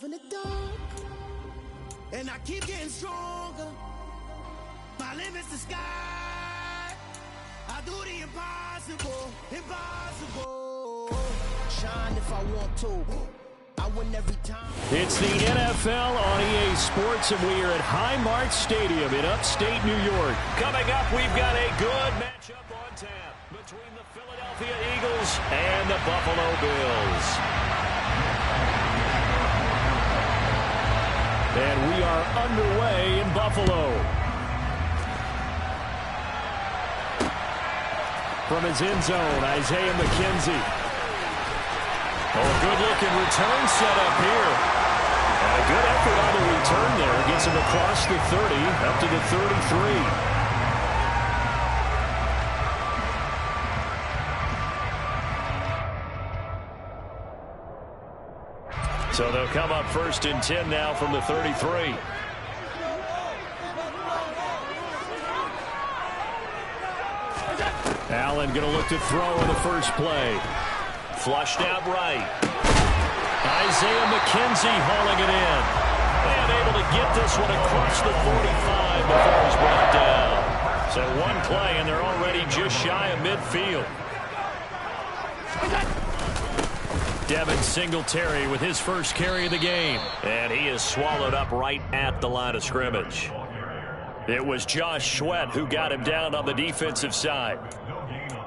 in the dark, and I keep getting stronger. My limit's the sky. I do the impossible, impossible. Shine if I want to. I win every time. It's the NFL on EA Sports, and we are at Highmark Stadium in upstate New York. Coming up, we've got a good matchup on tap between the Philadelphia Eagles and the Buffalo Bills. And we are underway in Buffalo. From his end zone, Isaiah McKenzie. Oh, a good-looking return set up here. And a good effort on the return there. Gets him across the 30, up to the 33. So they'll come up 1st and 10 now from the 33. Allen going to look to throw on the first play. Flushed out right. Isaiah McKenzie hauling it in. And able to get this one across the 45 before he's brought down. So one play, and they're already just shy of midfield. Devin Singletary with his first carry of the game. And he is swallowed up right at the line of scrimmage. It was Josh Sweat who got him down on the defensive side.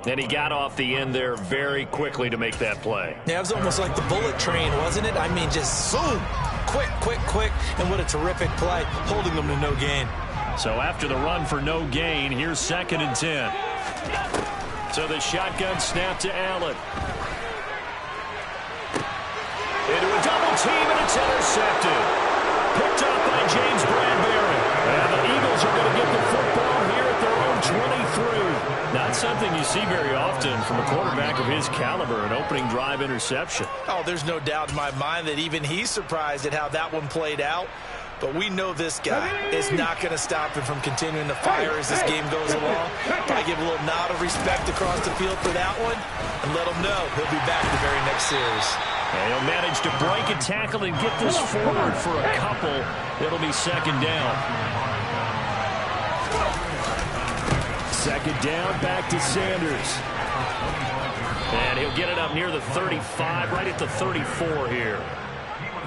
And he got off the end there very quickly to make that play. Yeah, it was almost like the bullet train, wasn't it? I mean, just zoom. Quick, quick, quick. And what a terrific play, holding them to no gain. So after the run for no gain, here's 2nd and 10. So the shotgun snap to Allen. Into a double team, and it's intercepted. Picked up by James Bradbury. And the Eagles are going to get the football here at their own 23. Not something you see very often from a quarterback of his caliber, an opening drive interception. Oh, there's no doubt in my mind that even he's surprised at how that one played out. But we know this guy is not going to stop him from continuing to fire as this game goes along. Probably give a little nod of respect across the field for that one and let him know he'll be back the very next series. And he'll manage to break a tackle and get this forward for a couple. It'll be 2nd down. 2nd down, back to Sanders. And he'll get it up near the 35, right at the 34 here.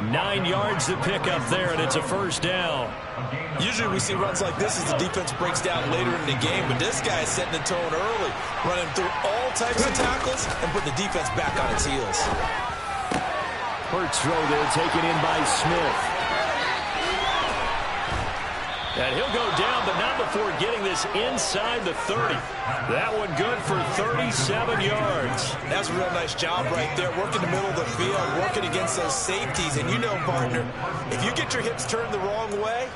9 yards to pick up there, and it's a 1st down. Usually we see runs like this as the defense breaks down later in the game, but this guy is setting the tone early, running through all types of tackles and putting the defense back on its heels. Hurts throw there, taken in by Smith. And he'll go down, but not before getting this inside the 30. That one good for 37 yards. That's a real nice job right there, working the middle of the field, working against those safeties. And you know, partner, if you get your hips turned the wrong way,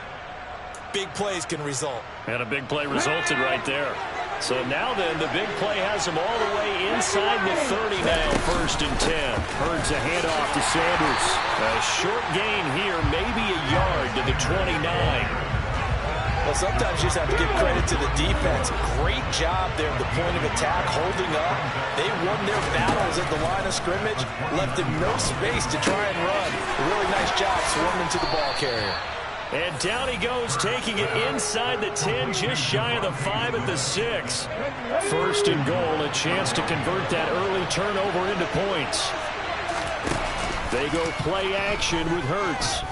big plays can result. And a big play resulted right there. So now then, the big play has him all the way inside the 30 now, 1st and 10. Hurts a handoff to Sanders. A short gain here, maybe a yard to the 29. Well, sometimes you just have to give credit to the defense. Great job there at the point of attack, holding up. They won their battles at the line of scrimmage, left him no space to try and run. A really nice job swarming to the ball carrier. And down he goes, taking it inside the 10, just shy of the 5 at the 6. 1st and goal, a chance to convert that early turnover into points. They go play action with Hurts.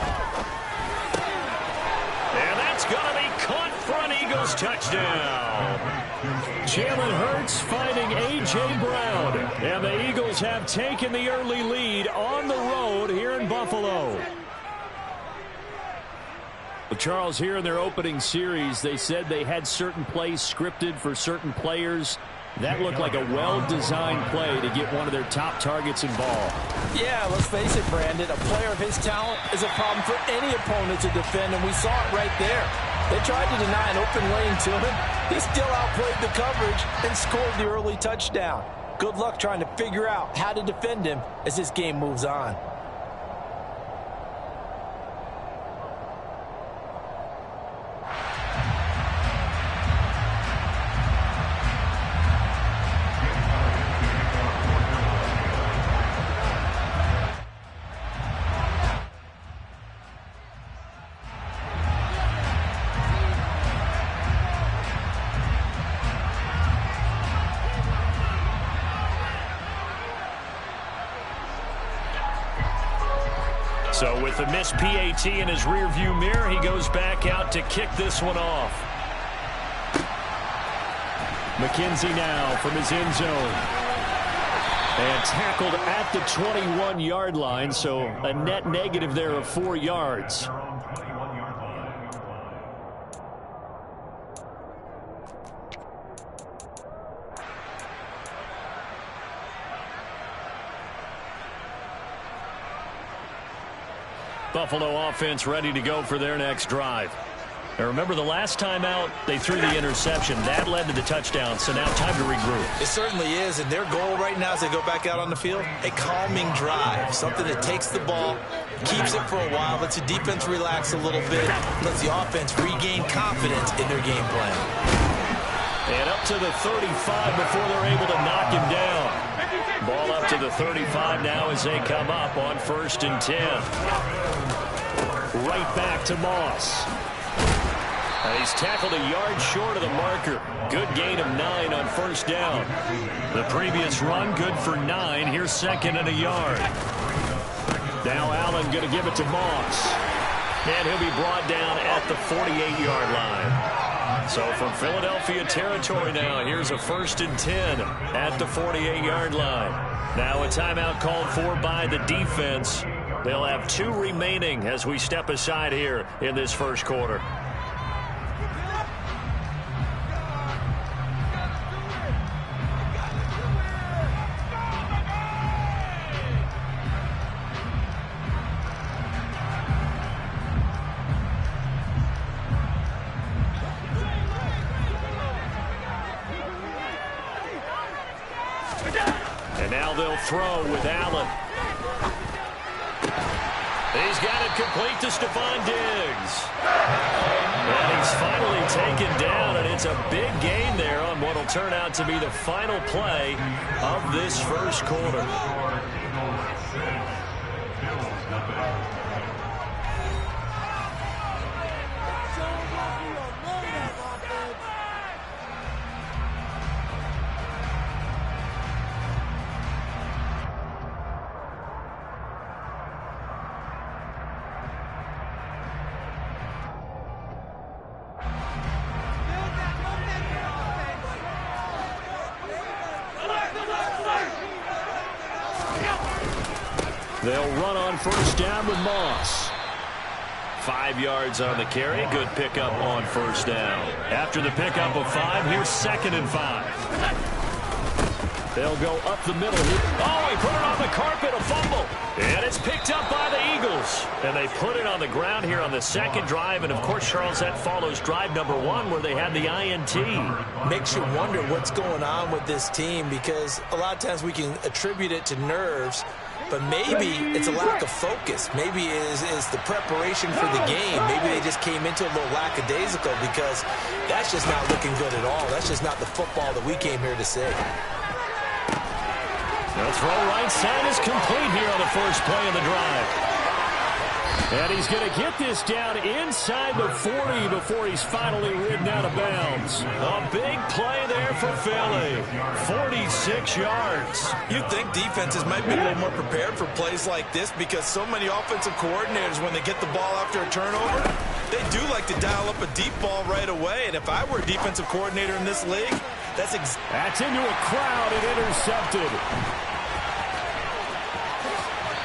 And that's going to be caught for an Eagles touchdown. Jalen Hurts finding A.J. Brown. And the Eagles have taken the early lead on the road here in Buffalo. Well, Charles, here in their opening series, they said they had certain plays scripted for certain players. That looked like a well-designed play to get one of their top targets involved. Yeah, let's face it, Brandon. A player of his talent is a problem for any opponent to defend, and we saw it right there. They tried to deny an open lane to him. He still outplayed the coverage and scored the early touchdown. Good luck trying to figure out how to defend him as this game moves on. So with the missed PAT in his rearview mirror, he goes back out to kick this one off. McKenzie now from his end zone. And tackled at the 21-yard line, so a net negative there of 4 yards. Buffalo offense ready to go for their next drive. Now remember, the last time out, they threw the interception. That led to the touchdown, so now time to regroup. It certainly is, and their goal right now as they go back out on the field, a calming drive, something that takes the ball, keeps it for a while, lets the defense relax a little bit, lets the offense regain confidence in their game plan. And up to the 35 before they're able to knock him down. Ball up to the 35 now as they come up on 1st and 10. Right back to Moss. He's tackled a yard short of the marker. Good gain of 9 on 1st down. The previous run good for 9. Here's 2nd and a yard. Now Allen going to give it to Moss. And he'll be brought down at the 48-yard line. So from Philadelphia territory now, here's a 1st and 10 at the 48-yard line. Now a timeout called for by the defense. They'll have 2 remaining as we step aside here in this first quarter. And now they'll throw with Allen. He's got it complete to Stephon Diggs. And he's finally taken down, and it's a big gain there on what will turn out to be the final play of this first quarter. They'll run on 1st down with Moss. 5 yards on the carry. Good pickup on 1st down. After the pickup of 5, here's 2nd and 5. They'll go up the middle. Oh, he put it on the carpet, a fumble. And it's picked up by the Eagles. And they put it on the ground here on the 2nd drive. And, of course, Charles, that follows drive number 1 where they had the INT. Makes you wonder what's going on with this team, because a lot of times we can attribute it to nerves, but maybe it's a lack of focus. Maybe it is the preparation for the game. Maybe they just came into a little lackadaisical, because that's just not looking good at all. That's just not the football that we came here to see. The throw right side is complete here on the first play of the drive. And he's going to get this down inside the 40 before he's finally ridden out of bounds. A big play there for Philly. 46 yards. You'd think defenses might be a little more prepared for plays like this, because so many offensive coordinators, when they get the ball after a turnover, they do like to dial up a deep ball right away. And if I were a defensive coordinator in this league, that's into a crowd and intercepted.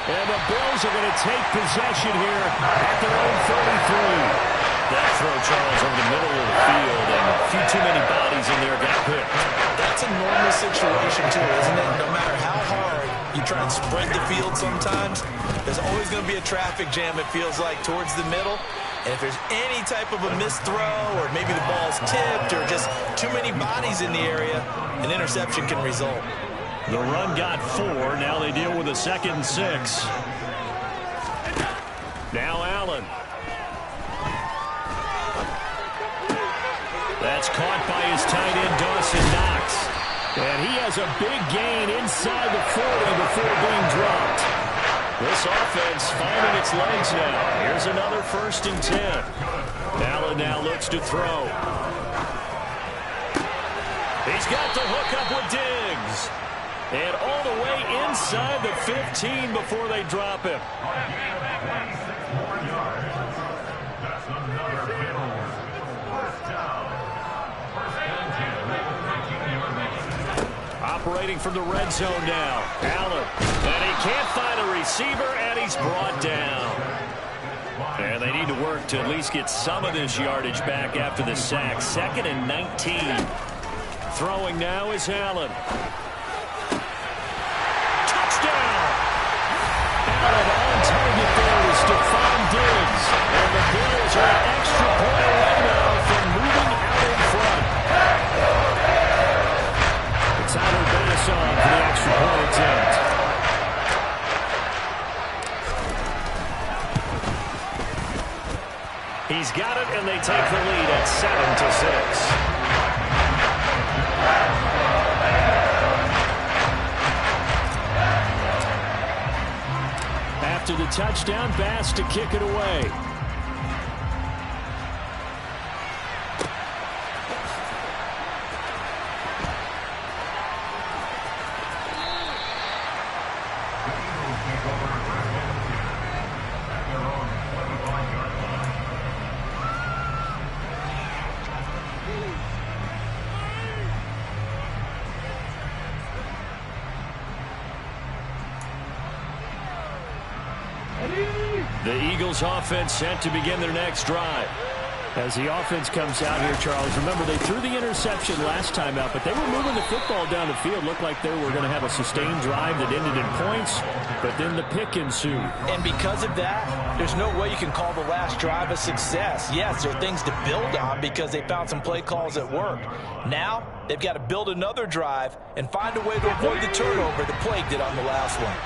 And the Bills are going to take possession here at their own 33. That throw, Charles, over the middle of the field, and a few too many bodies in there got picked. That's a normal situation, too, isn't it? No matter how hard you try and spread the field sometimes, there's always going to be a traffic jam, it feels like, towards the middle. And if there's any type of a missed throw, or maybe the ball's tipped, or just too many bodies in the area, an interception can result. The run got 4. Now they deal with a 2nd and 6. Now Allen. That's caught by his tight end, Dawson Knox. And he has a big gain inside the 40 before being dropped. This offense finding its legs now. Here's another 1st and 10. Allen now looks to throw. He's got the hook up with Diggs. And all the way inside the 15 before they drop him. Operating from the red zone now. Allen. And he can't find a receiver, and he's brought down. And they need to work to at least get some of this yardage back after the sack. 2nd and 19. Throwing now is Allen. Touchdown! Allen on target there is Stephon Diggs. And the Bills are an extra point away now from moving out in front. It's Tyler Bass on for the extra point attempt. He's got it, and they take the lead at 7-6. After the touchdown, Bass to kick it away. The Eagles offense set to begin their next drive. As the offense comes out here, Charles, remember they threw the interception last time out, but they were moving the football down the field. Looked like they were going to have a sustained drive that ended in points, but then the pick ensued. And because of that, there's no way you can call the last drive a success. Yes, there are things to build on because they found some play calls that worked. Now, they've got to build another drive and find a way to avoid the turnover that plagued it on the last one.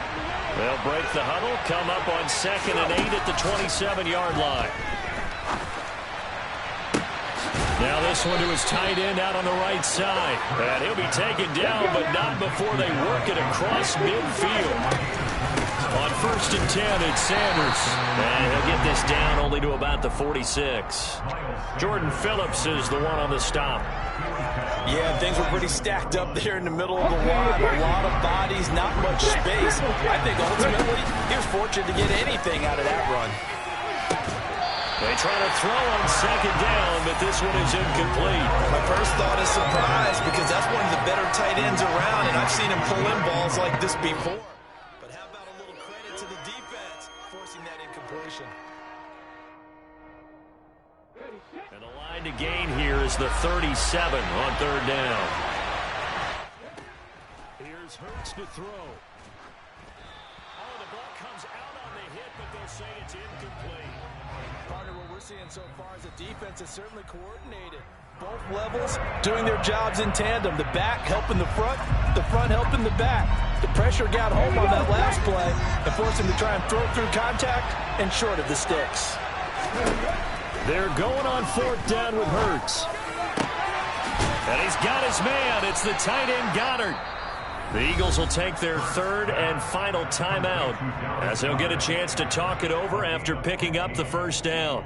They'll break the huddle, come up on 2nd and 8 at the 27-yard line. Now this one to his tight end out on the right side. And he'll be taken down, but not before they work it across midfield. On 1st and 10, it's Sanders. And he'll get this down only to about the 46. Jordan Phillips is the one on the stop. Yeah, things were pretty stacked up there in the middle of the line. A lot of bodies, not much space. I think ultimately he was fortunate to get anything out of that run. They try to throw on 2nd down, but this one is incomplete. My first thought is surprise because that's one of the better tight ends around, and I've seen him pull in balls like this before. But how about a little credit to the defense forcing that incompletion? And the line to gain here is the 37 on 3rd down. Here's Hurts to throw. Oh, the ball comes out on the hit, but they'll say it's incomplete. Partner, what we're seeing so far is the defense is certainly coordinated. Both levels doing their jobs in tandem. The back helping the front helping the back. The pressure got home on that last play and forced him to try and throw through contact and short of the sticks. They're going on 4th down with Hurts. And he's got his man. It's the tight end Goddard. The Eagles will take their 3rd and final timeout as they'll get a chance to talk it over after picking up the 1st down.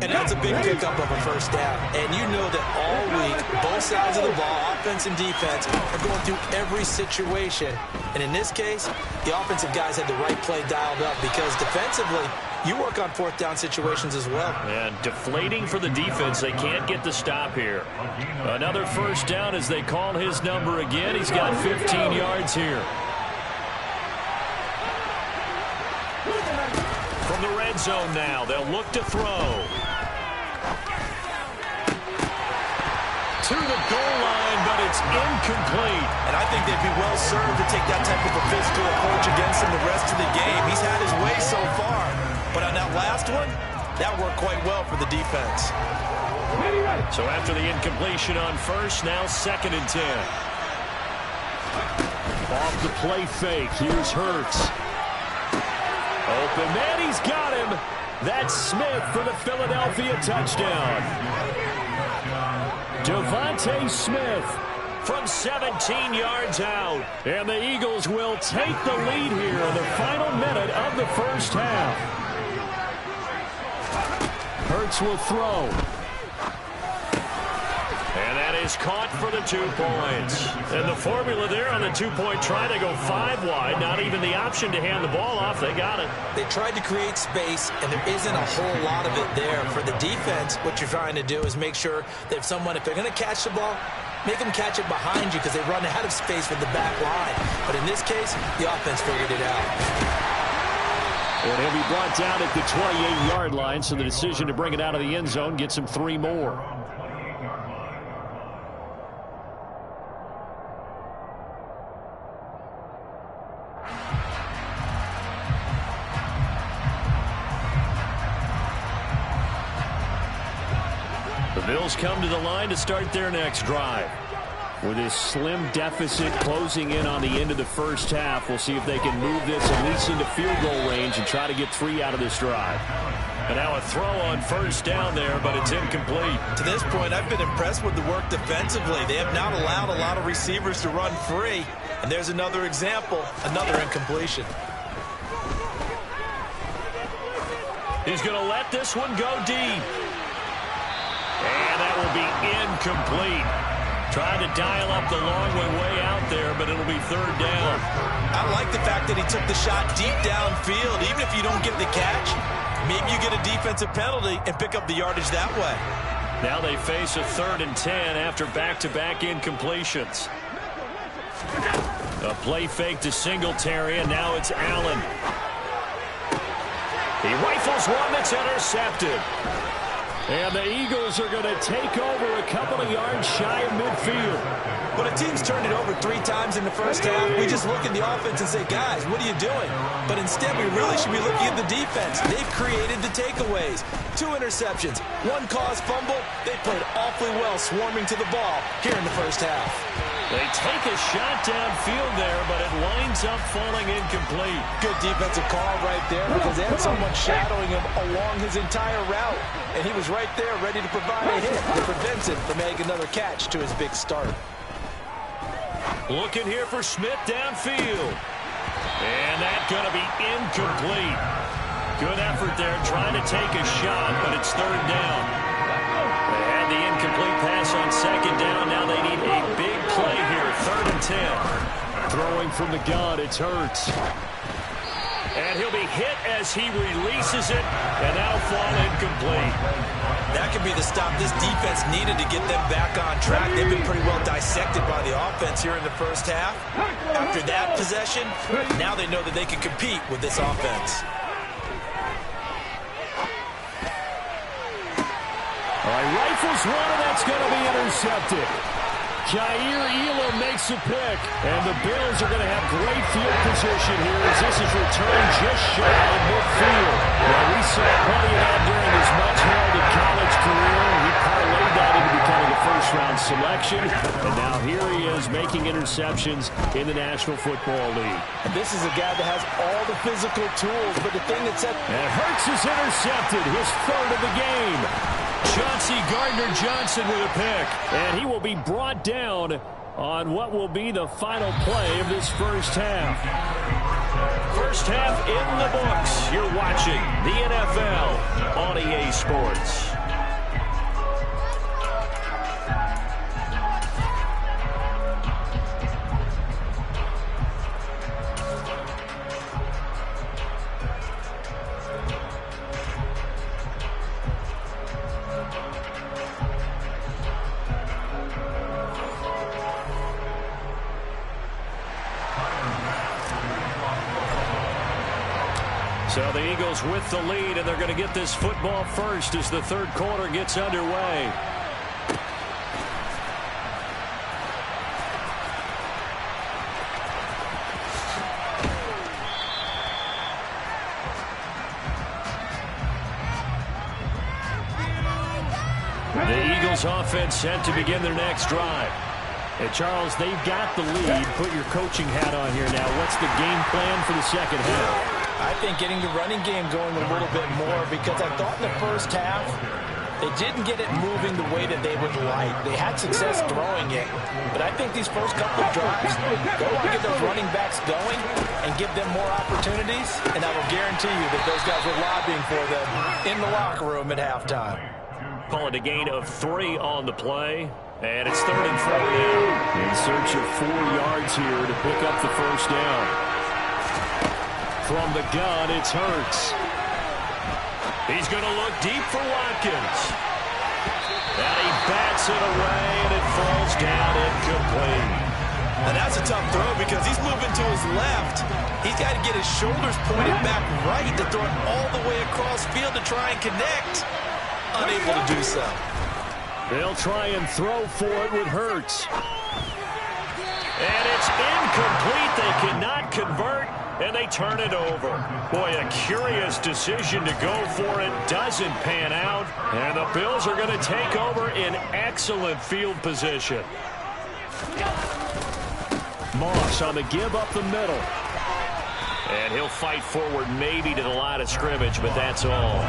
And that's a big pickup of a 1st down. And you know that all week, both sides of the ball, offense and defense, are going through every situation. And in this case, the offensive guys had the right play dialed up because defensively, you work on 4th down situations as well. And deflating for the defense. They can't get the stop here. Another 1st down as they call his number again. He's got 15 yards here. From the red zone now, they'll look to throw. To the goal line, but it's incomplete. And I think they'd be well served to take that type of a physical approach against him the rest of the game. He's had his way so far. But on that last one, that worked quite well for the defense. So after the incompletion on 1st, now 2nd and 10. Off the play fake, here's Hurts. Open man, he's got him. That's Smith for the Philadelphia touchdown. Devontae Smith from 17 yards out. And the Eagles will take the lead here in the final minute of the 1st half. Hurts will throw. And that is caught for the 2 points. And the formula there on the 2-point try to go 5 wide. Not even the option to hand the ball off. They got it. They tried to create space, and there isn't a whole lot of it there. For the defense, what you're trying to do is make sure that if they're going to catch the ball, make them catch it behind you because they run out of space with the back line. But in this case, the offense figured it out. And he'll be brought down at the 28-yard line, so the decision to bring it out of the end zone gets him 3 more. The Bills come to the line to start their next drive. With this slim deficit closing in on the end of the first half, we'll see if they can move this at least into field goal range and try to get 3 out of this drive. And now a throw on first down there, but it's incomplete. To this point, I've been impressed with the work defensively. They have not allowed a lot of receivers to run free. And there's another example, another incompletion. He's going to let this one go deep. And that will be incomplete. Trying to dial up the long way out there, but it'll be 3rd down. I like the fact that he took the shot deep downfield. Even if you don't get the catch, maybe you get a defensive penalty and pick up the yardage that way. Now they face a 3rd and 10 after back-to-back incompletions. A play fake to Singletary, and now it's Allen. He rifles one that's intercepted. And the Eagles are going to take over a couple of yards shy of midfield. When a team's turned it over 3 times in the first half, we just look at the offense and say, guys, what are you doing? But instead, we really should be looking at the defense. They've created the takeaways. 2 interceptions, 1 caused fumble. They played awfully well swarming to the ball here in the first half. They take a shot downfield there, but it winds up falling incomplete. Good defensive call right there because they had someone shadowing him along his entire route. And he was right there ready to provide a hit that prevents him from making another catch to his big start. Looking here for Smith downfield. And that's going to be incomplete. Good effort there trying to take a shot, but it's 3rd down. They had the incomplete pass on 2nd down. Now they need a big play here, 3rd and 10. Throwing from the gun, it's Hurts. And he'll be hit as he releases it, and that'll fall incomplete. That could be the stop this defense needed to get them back on track. They've been pretty well dissected by the offense here in the first half. After that possession, now they know that they can compete with this offense. All right, rifles one, and that's going to be intercepted. Jair Elam makes a pick, and the Bills are going to have great field position here as this is returned just shy of midfield. Now, we saw plenty of that during his much-heralded college career. He parlayed that into becoming a first-round selection, and now here he is making interceptions in the National Football League. And this is a guy that has all the physical tools, but the thing that's... And Hurts is intercepted, his 3rd of the game. Chauncey Gardner-Johnson with a pick, and he will be brought down on what will be the final play of this first half. First half in the books. You're watching the NFL on EA Sports. So the Eagles with the lead, and they're going to get this football first as the 3rd quarter gets underway. The Eagles offense set to begin their next drive. And Charles, they've got the lead. Put your coaching hat on here now. What's the game plan for the second half? I think getting the running game going a little bit more because I thought in the first half they didn't get it moving the way that they would like. They had success throwing it, but I think these first couple of drives, go and get those running backs going and give them more opportunities, and I will guarantee you that those guys were lobbying for them in the locker room at halftime. Call it a gain of 3 on the play. And it's 3rd and 4 now. In search of 4 yards here to pick up the first down. From the gun, it's Hurts. He's going to look deep for Watkins. And he bats it away, and it falls down incomplete. And that's a tough throw because he's moving to his left. He's got to get his shoulders pointed back right to throw it all the way across field to try and connect. Unable to do so. They'll try and throw for it with Hurts. And it's incomplete. They cannot convert, and they turn it over. Boy, a curious decision to go for it. Doesn't pan out. And the Bills are going to take over in excellent field position. Moss on the give up the middle. And he'll fight forward maybe to the line of scrimmage, but that's all.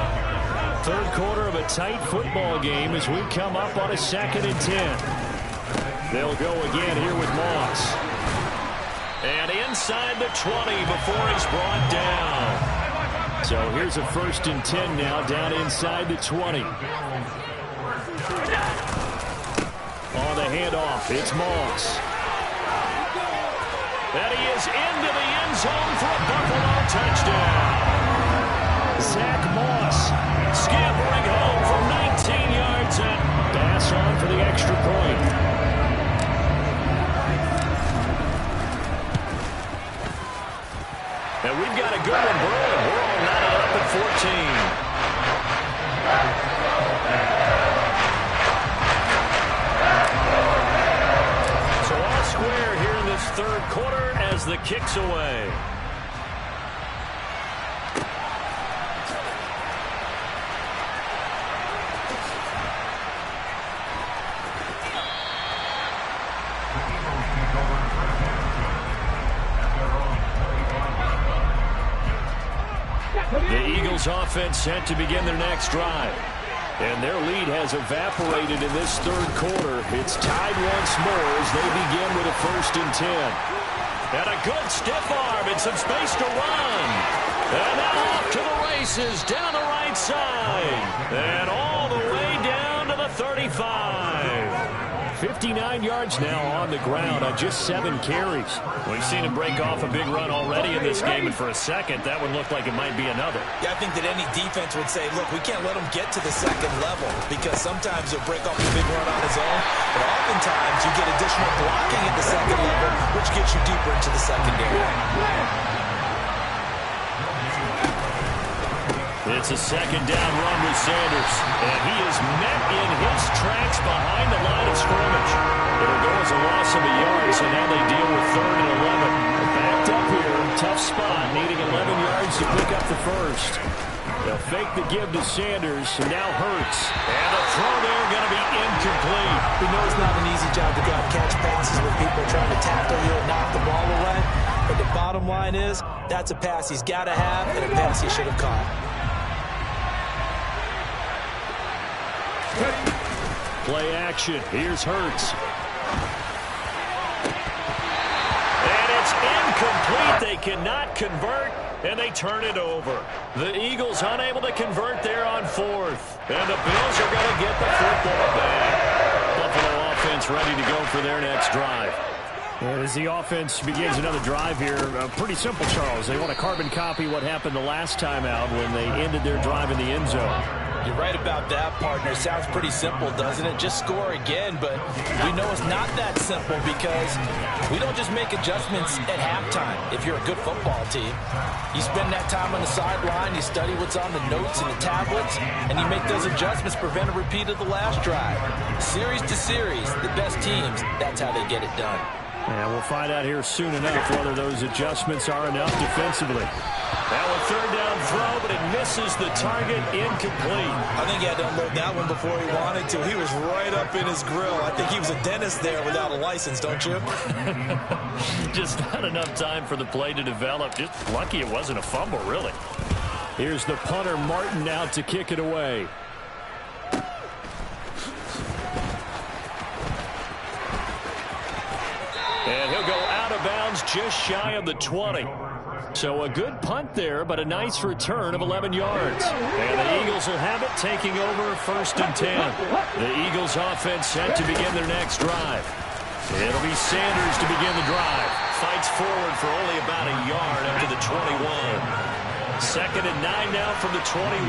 3rd quarter of a tight football game as we come up on a 2nd and 10. They'll go again here with Moss. And inside the 20 before he's brought down. So here's a 1st and 10 now down inside the 20. On the handoff, it's Moss. And he is into the end zone for a Buffalo touchdown. Zach Moss Scampering home from 19 yards and pass on for the extra point. And we've got a good one brewing. We're all knotted up at 14. So all square here in this 3rd quarter as the kick's away. The Eagles offense set to begin their next drive. And their lead has evaporated in this 3rd quarter. It's tied once more as they begin with a 1st and 10. And a good stiff arm and some space to run. And now off to the races down the right side. And all the way down to the 35. 59 yards now on the ground on just 7 carries. We've seen him break off a big run already in this game, and for a second, that one looked like it might be another. Yeah, I think that any defense would say, look, we can't let him get to the 2nd level because sometimes he'll break off a big run on his own, but oftentimes you get additional blocking at the 2nd level, which gets you deeper into the secondary. It's a 2nd down run with Sanders, and he is met in his tracks behind the line of scrimmage. It'll go as a loss of a yard, so now they deal with 3rd and 11. Backed up here, tough spot, needing 11 yards to pick up the first. They'll fake the give to Sanders, and now Hurts. And the throw there going to be incomplete. We know it's not an easy job to go out and catch passes with people trying to tackle you and knock the ball away, but the bottom line is that's a pass he's got to have and a pass he should have caught. Play action. Here's Hurts. And it's incomplete. They cannot convert, and they turn it over. The Eagles unable to convert there on 4th. And the Bills are going to get the football back. Buffalo offense ready to go for their next drive. And as the offense begins another drive here, pretty simple, Charles. They want to carbon copy what happened the last time out when they ended their drive in the end zone. You're right about that, partner. Sounds pretty simple, doesn't it? Just score again, but we know it's not that simple because we don't just make adjustments at halftime. If you're a good football team, you spend that time on the sideline, you study what's on the notes and the tablets, and you make those adjustments, prevent a repeat of the last drive. Series to series, the best teams, that's how they get it done. And we'll find out here soon enough whether those adjustments are enough defensively. Now a 3rd down throw, but it misses the target, incomplete. I think he had to unload that one before he wanted to. He was right up in his grill. I think he was a dentist there without a license, don't you? Just not enough time for the play to develop. Just lucky it wasn't a fumble, really. Here's the punter, Martin, out to kick it away. And he'll go out of bounds just shy of the 20. So a good punt there, but a nice return of 11 yards. And the Eagles will have it, taking over 1st and 10. The Eagles offense set to begin their next drive. It'll be Sanders to begin the drive. Fights forward for only about a yard up to the 21. 2nd and 9 now from the 21.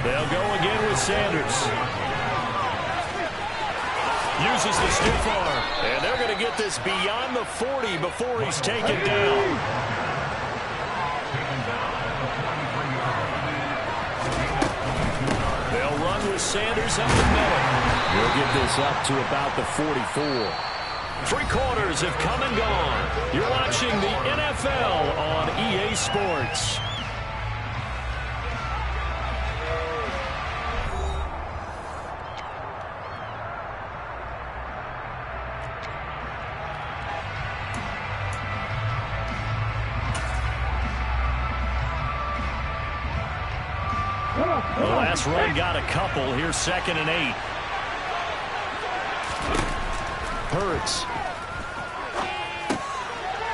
They'll go again with Sanders. Uses the stiff arm. And they're going to get this beyond the 40 before he's taken down. They'll run with Sanders up the middle. We'll get this up to about the 44. 3 quarters have come and gone. You're watching the NFL on EA Sports. The last run got a couple. Here's 2nd and 8. Hurts.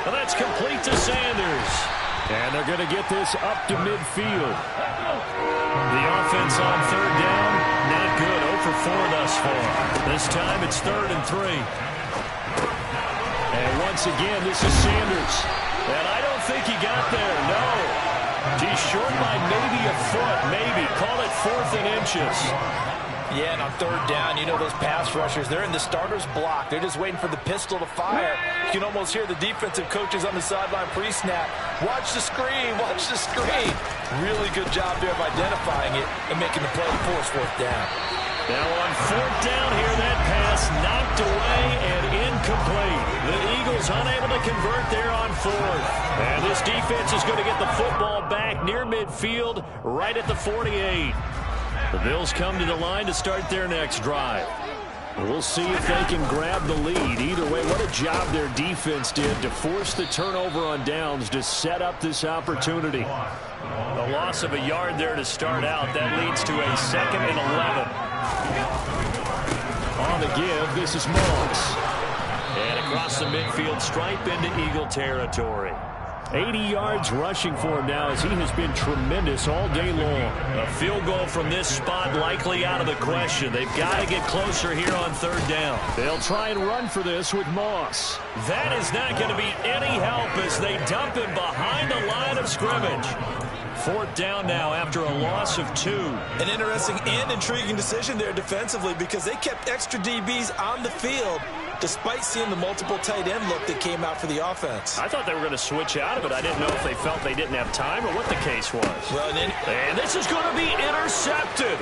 Well, that's complete to Sanders. And they're going to get this up to midfield. The offense on 3rd down, not good. 0 for 4 thus far. This time it's 3rd and 3. And once again, this is Sanders. And I don't think he got there, no. He's short by maybe a foot, maybe. Call it 4th and inches. Yeah, and on 3rd down, you know those pass rushers, they're in the starter's block. They're just waiting for the pistol to fire. You can almost hear the defensive coaches on the sideline pre-snap. Watch the screen, watch the screen. Really good job there of identifying it and making the play to force 4th down. Now on 4th down here, that pass knocked away and incomplete. The Eagles unable to convert there on 4th. And this defense is going to get the football back near midfield, right at the 48. The Bills come to the line to start their next drive. We'll see if they can grab the lead. Either way, what a job their defense did to force the turnover on downs to set up this opportunity. A loss of a yard there to start out. That leads to a 2nd and 11. On the give, this is Moss. And across the midfield stripe into Eagle territory. 80 yards rushing for him now as he has been tremendous all day long. A field goal from this spot likely out of the question. They've got to get closer here on 3rd down. They'll try and run for this with Moss. That is not going to be any help as they dump him behind the line of scrimmage. 4th down now after a loss of 2. An interesting and intriguing decision there defensively because they kept extra DBs on the field despite seeing the multiple tight end look that came out for the offense. I thought they were going to switch out of it. I didn't know if they felt they didn't have time or what the case was. Well, and this is going to be intercepted.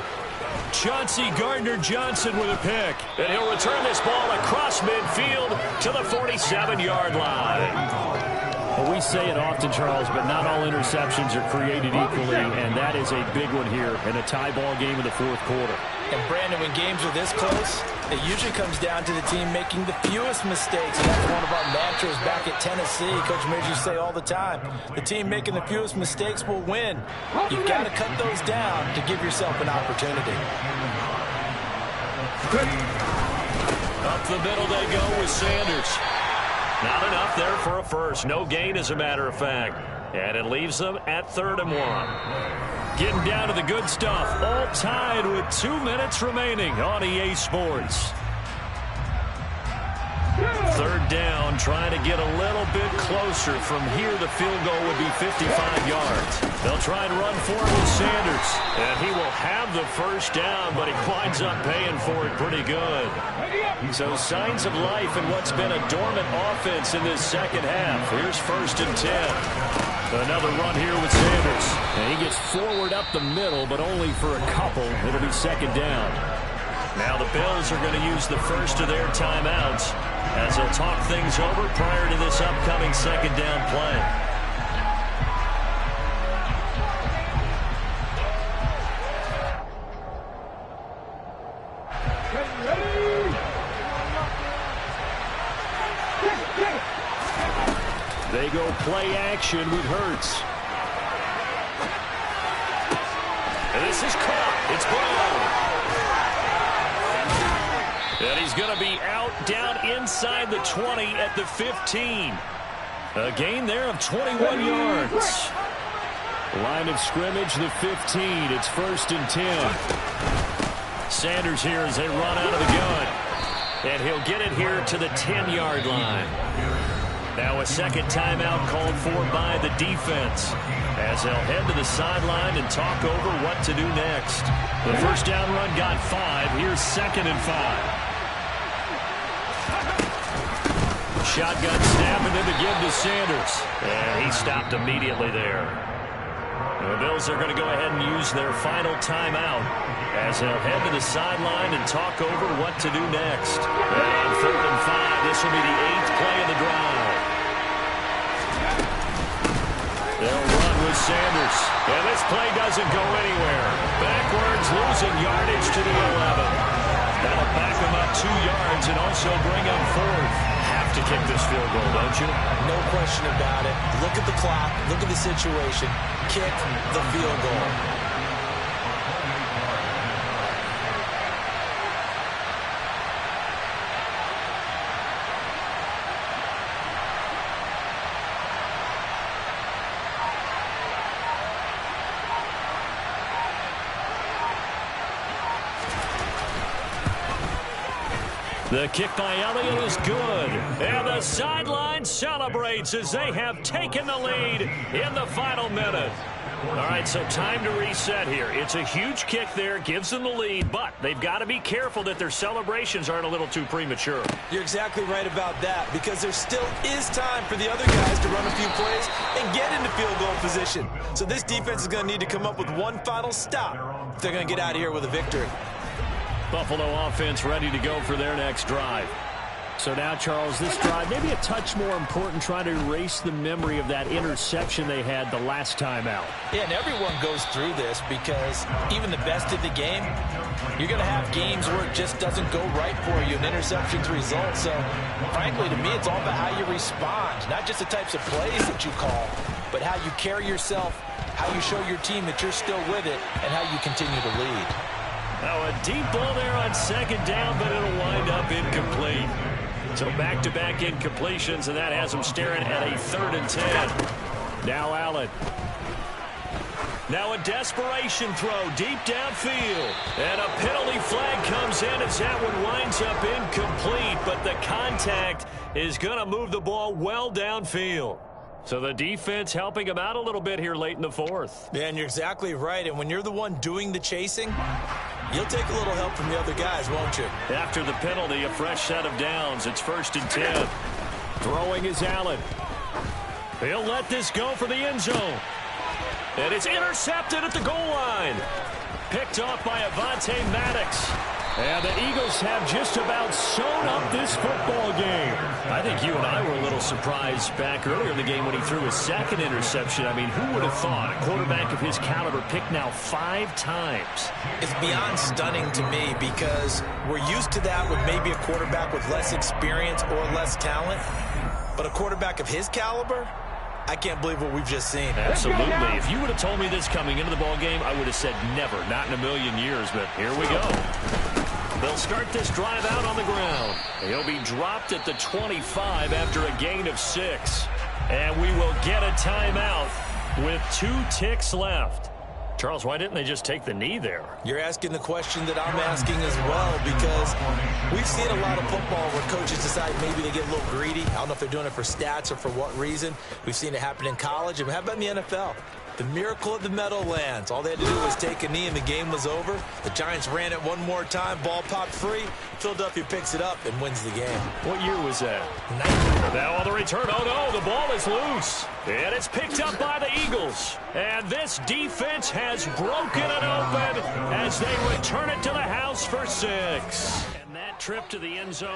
Chauncey Gardner-Johnson with a pick. And he'll return this ball across midfield to the 47-yard line. Well, we say it often, Charles, but not all interceptions are created equally, and that is a big one here in a tie ball game in the 4th quarter. And, Brandon, when games are this close, it usually comes down to the team making the fewest mistakes. And that's one of our mantras back at Tennessee. Coach Midge used to say all the time, the team making the fewest mistakes will win. You've got to cut those down to give yourself an opportunity. Up the middle they go with Sanders. Not enough there for a first. No gain, as a matter of fact. And it leaves them at 3rd and 1. Getting down to the good stuff. All tied with 2 minutes remaining on EA Sports. 3rd down, trying to get a little bit closer. From here, the field goal would be 55 yards. They'll try and run for it with Sanders. And he will have the 1st down, but he winds up paying for it pretty good. So signs of life in what's been a dormant offense in this 2nd half. Here's 1st and 10. Another run here with Sanders. And he gets forward up the middle, but only for a couple. It'll be 2nd down. Now the Bills are going to use the first of their timeouts as they'll talk things over prior to this upcoming 2nd down play. They go play action with Hurts. And this is caught. It's ball. And he's going to be out down inside the 20 at the 15. A gain there of 21 yards. Line of scrimmage, the 15. It's 1st and 10. Sanders here as they run out of the gun. And he'll get it here to the 10-yard line. Now a second timeout called for by the defense as they'll head to the sideline and talk over what to do next. The first down run got 5. Here's 2nd and 5. Shotgun snap and then the give to Sanders. And he stopped immediately there. The Bills are going to go ahead and use their final timeout as they'll head to the sideline and talk over what to do next. And 3rd and 5. This will be the 8th play of the drive. They'll run with Sanders. And this play doesn't go anywhere. Backwards, losing yardage to the 11. That'll back them up 2 yards and also bring up 4th. Have to kick this field goal, don't you? No question about it. Look at the clock. Look at the situation. Kick the field goal. The kick by Elliott is good. And the sideline celebrates as they have taken the lead in the final minute. All right, so time to reset here. It's a huge kick there, gives them the lead, but they've got to be careful that their celebrations aren't a little too premature. You're exactly right about that, because there still is time for the other guys to run a few plays and get into field goal position. So this defense is going to need to come up with one final stop if they're going to get out of here with a victory. Buffalo offense ready to go for their next drive. So now, Charles, this drive maybe a touch more important, trying to erase the memory of that interception they had the last time out. Yeah, and everyone goes through this because even the best of the game, you're going to have games where it just doesn't go right for you, and interceptions result. So, frankly, to me, it's all about how you respond, not just the types of plays that you call, but how you carry yourself, how you show your team that you're still with it, and how you continue to lead. Now a deep ball there on 2nd down, but it'll wind up incomplete. So back-to-back incompletions, and that has them staring at a 3rd and 10. Now Allen. Now a desperation throw deep downfield. And a penalty flag comes in as that one winds up incomplete, but the contact is going to move the ball well downfield. So the defense helping him out a little bit here late in the 4th. Yeah, and you're exactly right. And when you're the one doing the chasing, you'll take a little help from the other guys, won't you? After the penalty, a fresh set of downs. It's 1st and 10. Throwing is Allen. He'll let this go for the end zone. And it's intercepted at the goal line. Picked off by Avonte Maddox. And the Eagles have just about sewn up this football game. I think you and I were a little surprised back earlier in the game when he threw his 2nd interception. I mean, who would have thought a quarterback of his caliber picked now 5 times? It's beyond stunning to me because we're used to that with maybe a quarterback with less experience or less talent. But a quarterback of his caliber, I can't believe what we've just seen. Absolutely. If you would have told me this coming into the ball game, I would have said never, not in a million years. But here we go. They'll start this drive out on the ground. He'll be dropped at the 25 after a gain of 6. And we will get a timeout with 2 ticks left. Charles, why didn't they just take the knee there? You're asking the question that I'm asking as well, because we've seen a lot of football where coaches decide maybe they get a little greedy. I don't know if they're doing it for stats or for what reason. We've seen it happen in college. And how about in the NFL? The miracle of the Meadowlands. All they had to do was take a knee and the game was over. The Giants ran it one more time. Ball popped free. Philadelphia picks it up and wins the game. What year was that? 90. Now on the return. Oh, no, the ball is loose. And it's picked up by the Eagles. And this defense has broken it open as they return it to the house for 6. And that trip to the end zone.